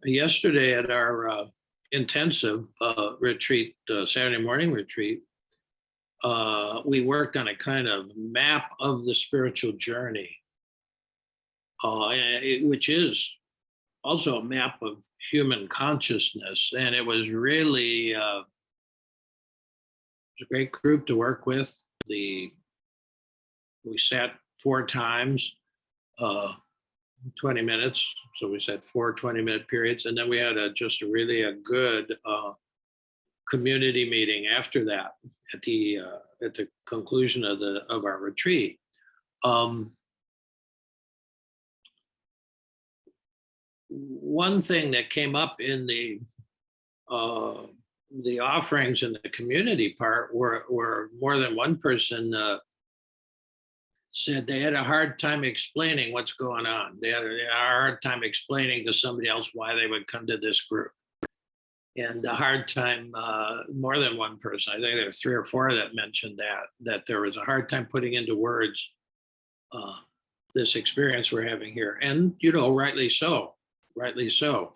Yesterday at our intensive retreat, Saturday morning retreat, we worked on a kind of map of the spiritual journey, which is also a map of human consciousness. And it was really a great group to work with. We sat 4 times, 20 minutes. So we sat 4 20-minute periods. And then we had just really a good community meeting after that at the conclusion of our retreat. One thing that came up in the offerings in the community part were more than one person said they had a hard time explaining what's going on. They had a hard time explaining to somebody else why they would come to this group. And a hard time, more than one person, I think there were 3 or 4 that mentioned that there was a hard time putting into words this experience we're having here. And, rightly so, rightly so.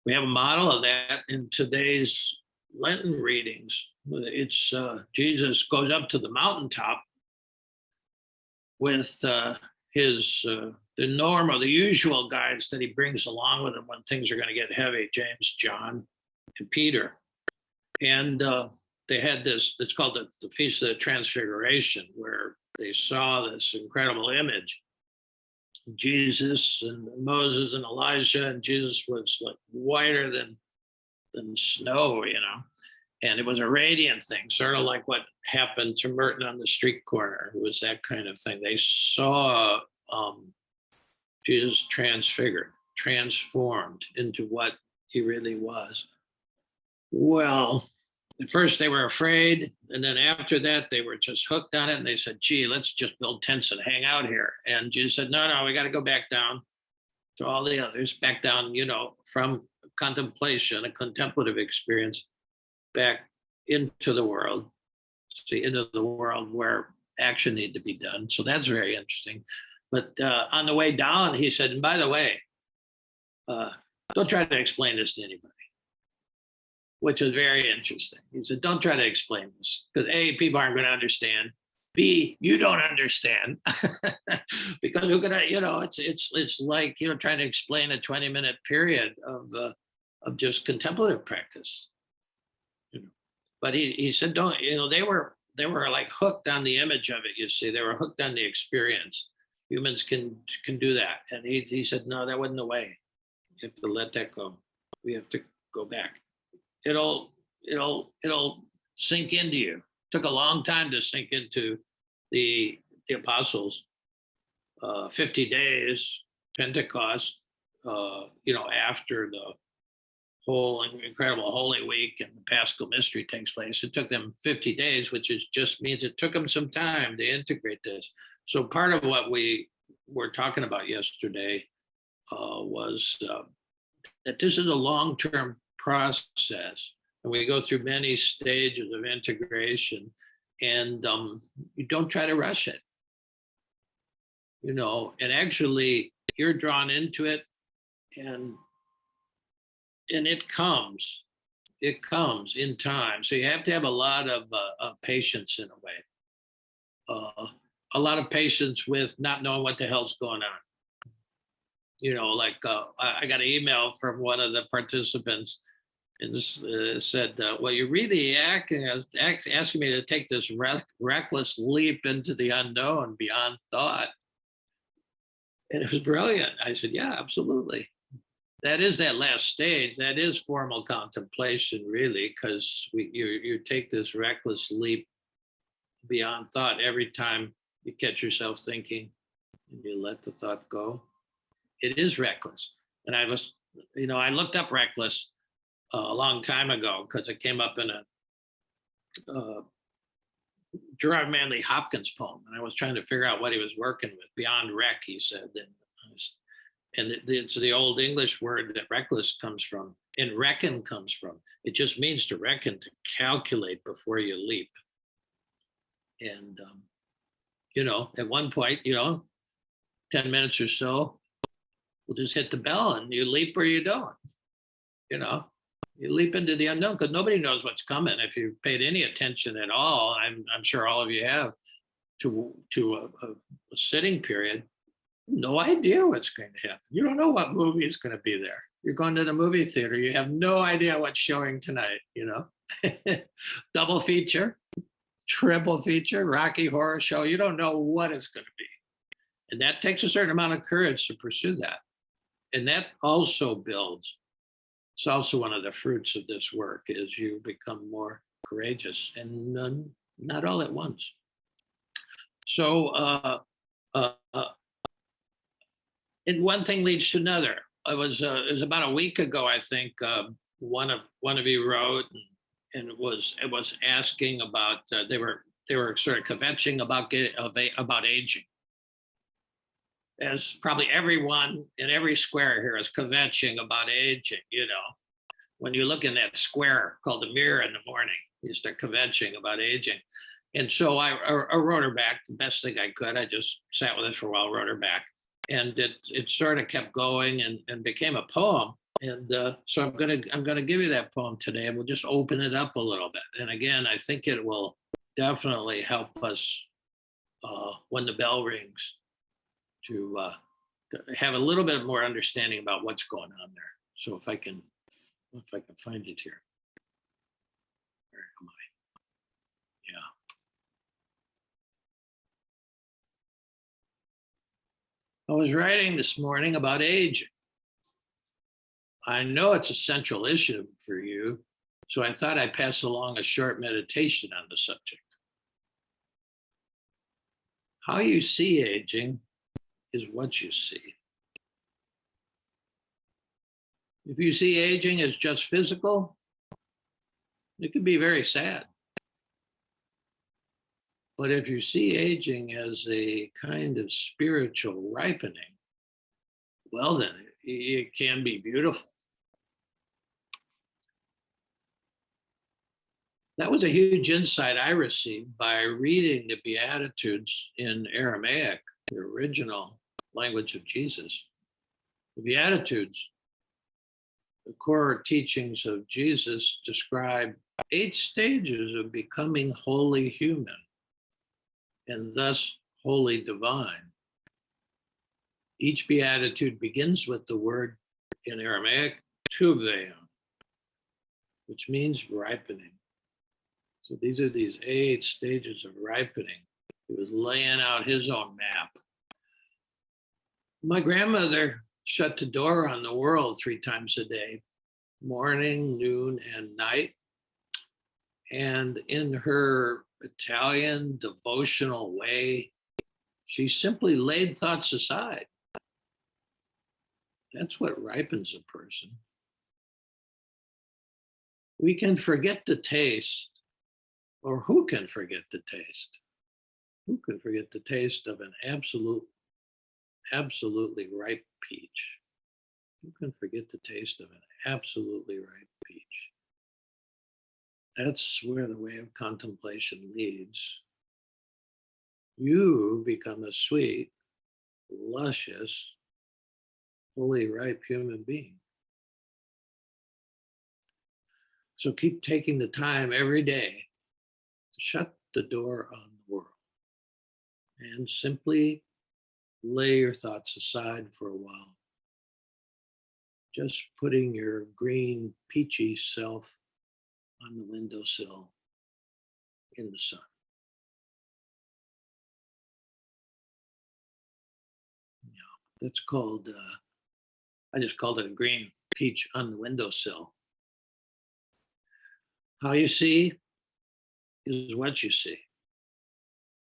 We have a model of that in today's Lenten readings. It's Jesus goes up to the mountaintop with the usual guides that he brings along with him when things are going to get heavy, James, John, and Peter. And they had this, it's called the Feast of the Transfiguration, where they saw this incredible image. Jesus and Moses and Elijah, and Jesus was like whiter than snow, and it was a radiant thing, sort of like what happened to Merton on the street corner. It was that kind of thing. They saw Jesus transfigured, transformed into what he really was. Well, at first they were afraid, and then after that they were just hooked on it, and they said, gee, let's just build tents and hang out here. And Jesus said, no, we got to go back down to all the others, back down, from contemplation, a contemplative experience, back into the world, into the world where action needed to be done. So that's very interesting. But on the way down, he said, and by the way, don't try to explain this to anybody, which was very interesting. He said, don't try to explain this, because A, people aren't going to understand. B, you don't understand. Because we're going to, it's like, trying to explain a 20-minute period of just contemplative practice. But he said, don't, they were like hooked on the image of it, you see. They were hooked on the experience. Humans can do that. And he said, no, that wasn't the way. You have to let that go. We have to go back. It'll sink into you. It took a long time to sink into the apostles. 50 days, Pentecost, after the whole incredible Holy Week and the Paschal Mystery takes place. It took them 50 days, which just means it took them some time to integrate this. So part of what we were talking about yesterday was that this is a long-term process, and we go through many stages of integration, and you don't try to rush it, and actually you're drawn into it, and it comes in time. So you have to have a lot of patience in a way, a lot of patience with not knowing what the hell's going on. I got an email from one of the participants, and this said, well, you're really asking me to take this reckless leap into the unknown beyond thought. And it was brilliant. I said, yeah, absolutely. That is that last stage. That is formal contemplation, really, because you take this reckless leap beyond thought every time you catch yourself thinking and you let the thought go. It is reckless. And I looked up reckless a long time ago because it came up in a Gerard Manley Hopkins poem, and I was trying to figure out what he was working with. Beyond wreck, he said. And it's the old English word that reckless comes from, and reckon comes from. It just means to reckon, to calculate before you leap. And, at one point, 10 minutes or so, will just hit the bell and you leap or you don't. You know, you leap into the unknown because nobody knows what's coming. If you've paid any attention at all, I'm sure all of you have, to a sitting period, no idea what's going to happen. You don't know what movie is going to be there. You're going to the movie theater. You have no idea what's showing tonight, you know. Double feature, triple feature, Rocky Horror Show. You don't know what it's going to be. And that takes a certain amount of courage to pursue that. And that also builds. It's also one of the fruits of this work is you become more courageous and not all at once. So, and one thing leads to another. It was about a week ago, I think. One of you wrote and it was asking about they were sort of kvetching about aging, as probably everyone in every square here is kvetching about aging. You know, when you look in that square called the mirror in the morning, you start kvetching about aging. And so I wrote her back the best thing I could. I just sat with it for a while, wrote her back, and it sort of kept going and became a poem. And so I'm gonna give you that poem today, and we'll just open it up a little bit. And again, I think it will definitely help us when the bell rings to have a little bit more understanding about what's going on there. So if I can find it here. Where am I? Yeah. I was writing this morning about aging. I know it's a central issue for you, so I thought I'd pass along a short meditation on the subject. How you see aging is what you see. If you see aging as just physical, it can be very sad. But if you see aging as a kind of spiritual ripening, well, then it can be beautiful. That was a huge insight I received by reading the Beatitudes in Aramaic, the original language of Jesus. The Beatitudes, the core teachings of Jesus, describe 8 stages of becoming wholly human and thus wholly divine. Each beatitude begins with the word in Aramaic, tuveim, which means ripening. So these are these 8 stages of ripening. He was laying out his own map. My grandmother shut the door on the world 3 times a day, morning, noon, and night. And in her Italian devotional way, she simply laid thoughts aside. That's what ripens a person. We can forget the taste, or who can forget the taste? Who can forget the taste of an absolutely ripe peach? Who can forget the taste of an absolutely ripe peach? That's where the way of contemplation leads. You become a sweet, luscious, fully ripe human being. So keep taking the time every day to shut the door on the world and simply lay your thoughts aside for a while. Just putting your green, peachy self on the windowsill in the sun. Yeah, that's called, I just called it a green peach on the windowsill. How you see is what you see.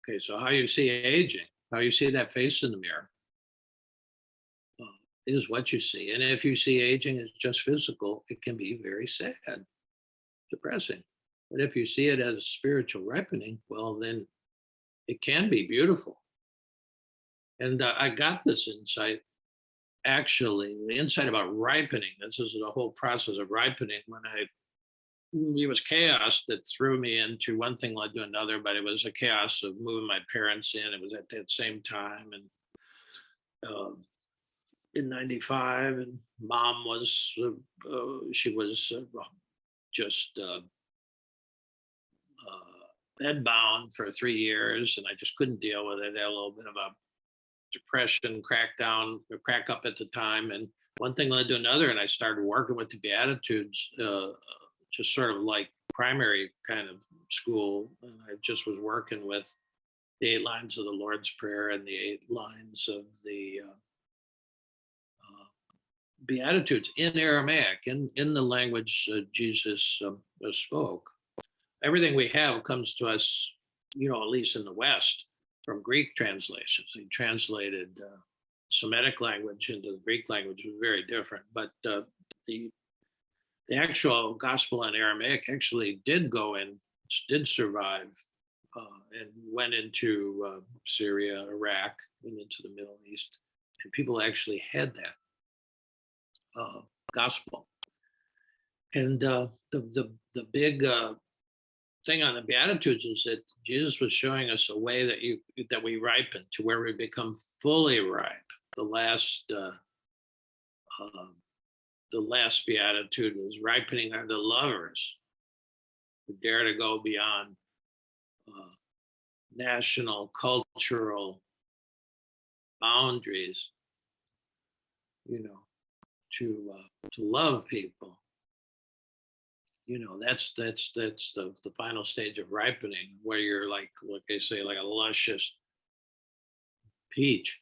Okay, so how you see aging, how you see that face in the mirror is what you see. And if you see aging as just physical, it can be very sad, depressing. But if you see it as a spiritual ripening, well, then it can be beautiful. And I got this insight, actually, the insight about ripening. This is the whole process of ripening when it was chaos that threw me into one thing led to another, but it was a chaos of moving my parents in. It was at that same time. And in '95, and mom was she was just bedbound for 3 years, and I just couldn't deal with it. I had a little bit of a depression crack up at the time, and one thing led to another, and I started working with the Beatitudes, just sort of like primary kind of school. And I just was working with the 8 lines of the Lord's Prayer and the 8 lines of the Beatitudes in Aramaic, in the language Jesus spoke. Everything we have comes to us, at least in the West, from Greek translations. They translated Semitic language into the Greek language, was very different. But the actual gospel in Aramaic actually did survive, and went into Syria, Iraq, and into the Middle East. And people actually had that gospel. And the big thing on the Beatitudes is that Jesus was showing us a way that we ripen to where we become fully ripe. The last Beatitude was ripening are the lovers who dare to go beyond national, cultural boundaries, to love people. That's the final stage of ripening, where you're like what they say, like a luscious peach,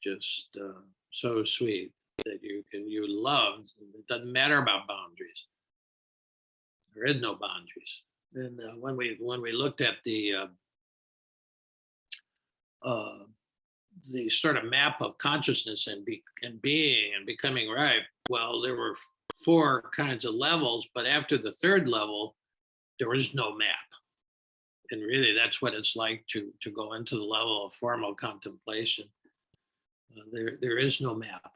just so sweet that you love. It doesn't matter about boundaries. There is no boundaries. And when we looked at the sort of map of consciousness and being and becoming ripe, well, there were 4 kinds of levels, but after the 3rd level, there was no map. And really, that's what it's like to go into the level of formal contemplation. There is no map.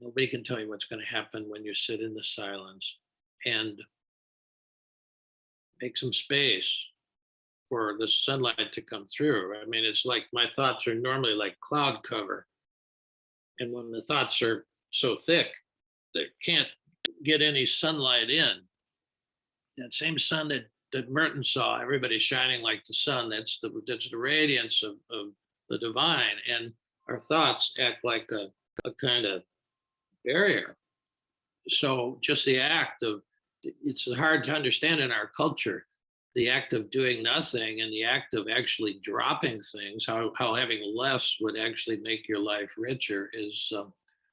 Nobody can tell you what's going to happen when you sit in the silence and make some space for the sunlight to come through. I mean, it's like my thoughts are normally like cloud cover. And when the thoughts are so thick, they can't get any sunlight in. That same sun that Merton saw, everybody shining like the sun, that's the radiance of the divine. And our thoughts act like a kind of barrier. So just the act of, it's hard to understand in our culture, the act of doing nothing and the act of actually dropping things, how having less would actually make your life richer, is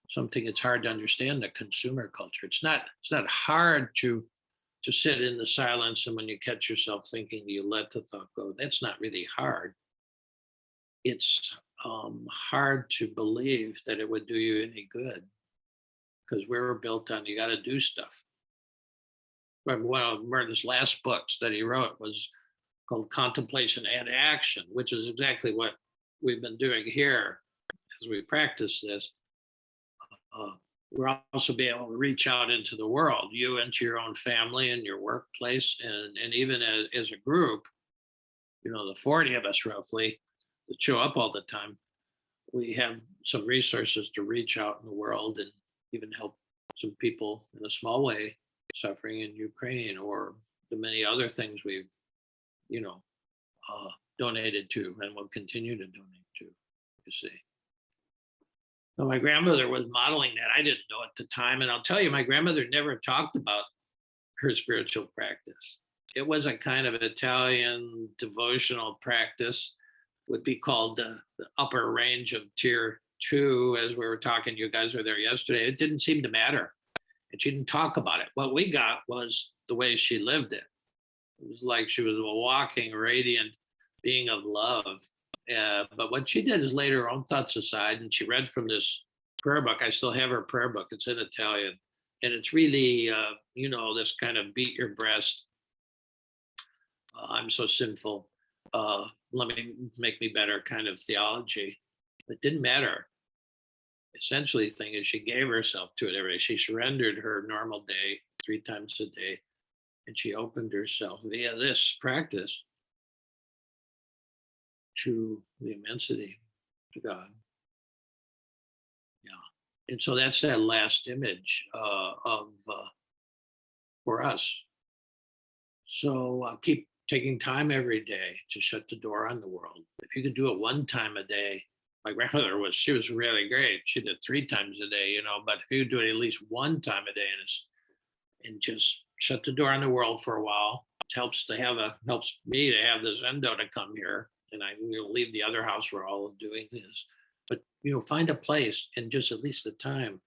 something it's hard to understand in the consumer culture. It's not hard to sit in the silence, and when you catch yourself thinking, you let the thought go. That's not really hard. It's hard to believe that it would do you any good, because we were built on, you got to do stuff. One of Merton's last books that he wrote was called Contemplation and Action, which is exactly what we've been doing here as we practice this. We're also be able to reach out into the world, you into your own family and your workplace, and even as a group, the 40 of us roughly that show up all the time, we have some resources to reach out in the world and even help some people in a small way suffering in Ukraine, or the many other things we've, donated to and will continue to donate to, you see. So my grandmother was modeling that. I didn't know at the time. And I'll tell you, my grandmother never talked about her spiritual practice. It was a kind of Italian devotional practice, would be called the upper range of tier 2, as we were talking, you guys were there yesterday. It didn't seem to matter. And she didn't talk about it. What we got was the way she lived it. It was like she was a walking, radiant being of love. But what she did is laid her own thoughts aside, and she read from this prayer book. I still have her prayer book. It's in Italian. And it's really, this kind of beat your breast. I'm so sinful. Let me make me better kind of theology. It didn't matter. Essentially, the thing is, she gave herself to it every day. She surrendered her normal day 3 times a day, and she opened herself via this practice to the immensity, to God. Yeah. And so that's that last image for us. So keep taking time every day to shut the door on the world. If you could do it one time a day, my grandmother she was really great. She did 3 times a day, but if you do it at least one time a day and just shut the door on the world for a while, it helps me to have this endo to come here. And I leave the other house where all of doing is. But find a place and just at least the time.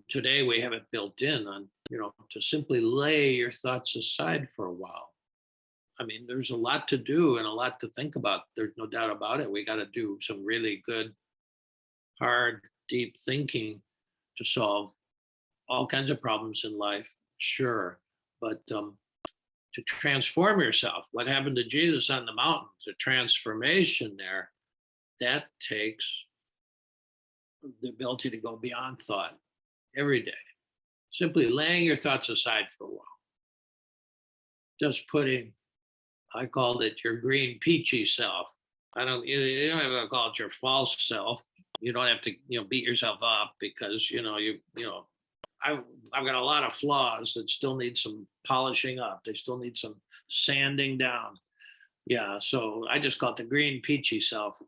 Today we have it built in on, to simply lay your thoughts aside for a while. I mean, there's a lot to do and a lot to think about. There's no doubt about it. We got to do some really good, hard, deep thinking to solve all kinds of problems in life, sure. But to transform yourself, what happened to Jesus on the mountain, the transformation there, that takes the ability to go beyond thought every day. Simply laying your thoughts aside for a while. Just putting, I called it your green peachy self. You don't have to call it your false self. You don't have to, beat yourself up because, I've got a lot of flaws that still need some polishing up. They still need some sanding down. Yeah. So I just call it the green peachy self.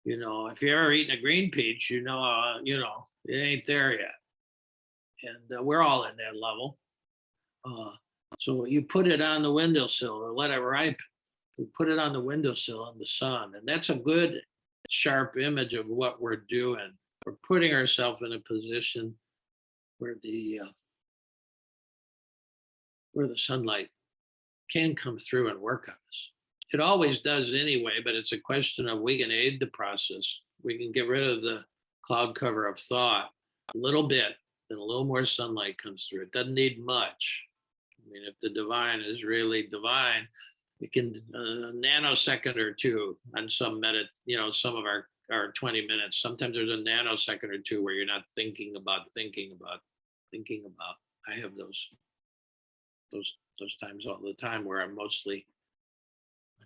If you've ever eaten a green peach, it ain't there yet. And we're all at that level. So you put it on the windowsill or let it ripen. You put it on the windowsill in the sun. And that's a good, sharp image of what we're doing. We're putting ourselves in a position where the sunlight can come through and work on us. It always does anyway, but it's a question of we can aid the process. We can get rid of the cloud cover of thought a little bit, then a little more sunlight comes through. It doesn't need much. I mean, if the divine is really divine, it can a nanosecond or two on some some of our 20 minutes. Sometimes there's a nanosecond or two where you're not thinking about. I have those times all the time where I'm mostly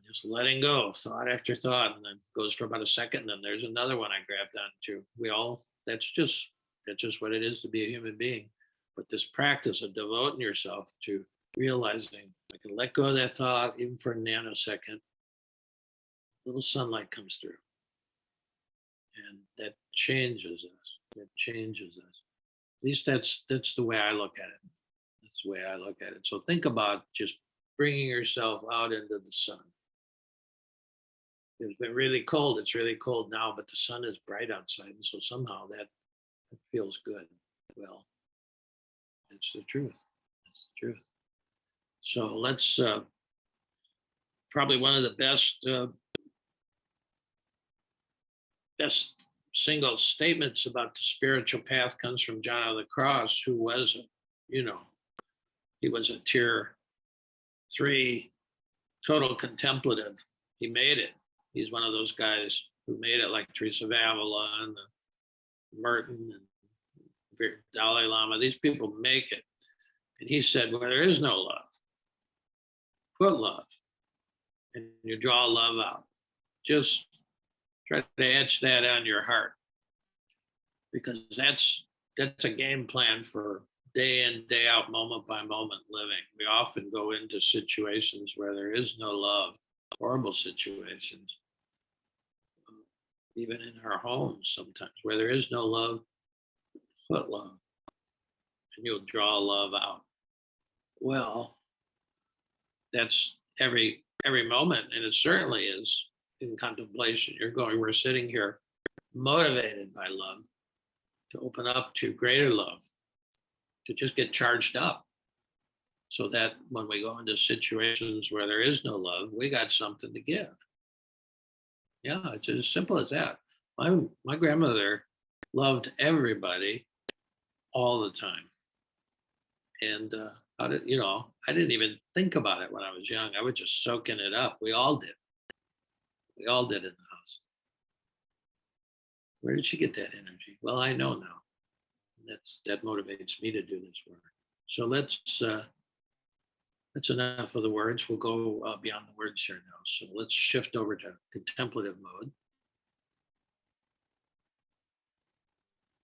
just letting go, thought after thought, and then goes for about a second, and then there's another one I grabbed onto. That's just what it is to be a human being. But this practice of devoting yourself to realizing I can let go of that thought even for a nanosecond, little sunlight comes through. And that changes us. At least that's the way I look at it. That's the way I look at it. So think about just bringing yourself out into the sun. It's been really cold. It's really cold now, but the sun is bright outside. And so somehow that feels good. Well, it's the truth. It's the truth. So let's probably one of the best single statements about the spiritual path comes from John of the Cross, who was, he was a tier 3 total contemplative. He made it. He's one of those guys who made it, like Teresa of Avila and Merton and Dalai Lama. These people make it. And he said, where there is no love, put love, and you draw love out. Just try to etch that on your heart, because that's a game plan for day in, day out, moment by moment living. We often go into situations where there is no love, horrible situations, even in our homes sometimes, where there is no love, put love, and you'll draw love out. Well, that's every moment, and it certainly is in contemplation. We're sitting here motivated by love to open up to greater love, to just get charged up, so that when we go into situations where there is no love, we got something to give. Yeah, it's as simple as that. My grandmother loved everybody all the time. And I didn't even think about it when I was young. I was just soaking it up. We all did. We all did in the house. Where did she get that energy? Well, I know now. That motivates me to do this work. So that's enough of the words. We'll go beyond the words here now. So let's shift over to contemplative mode.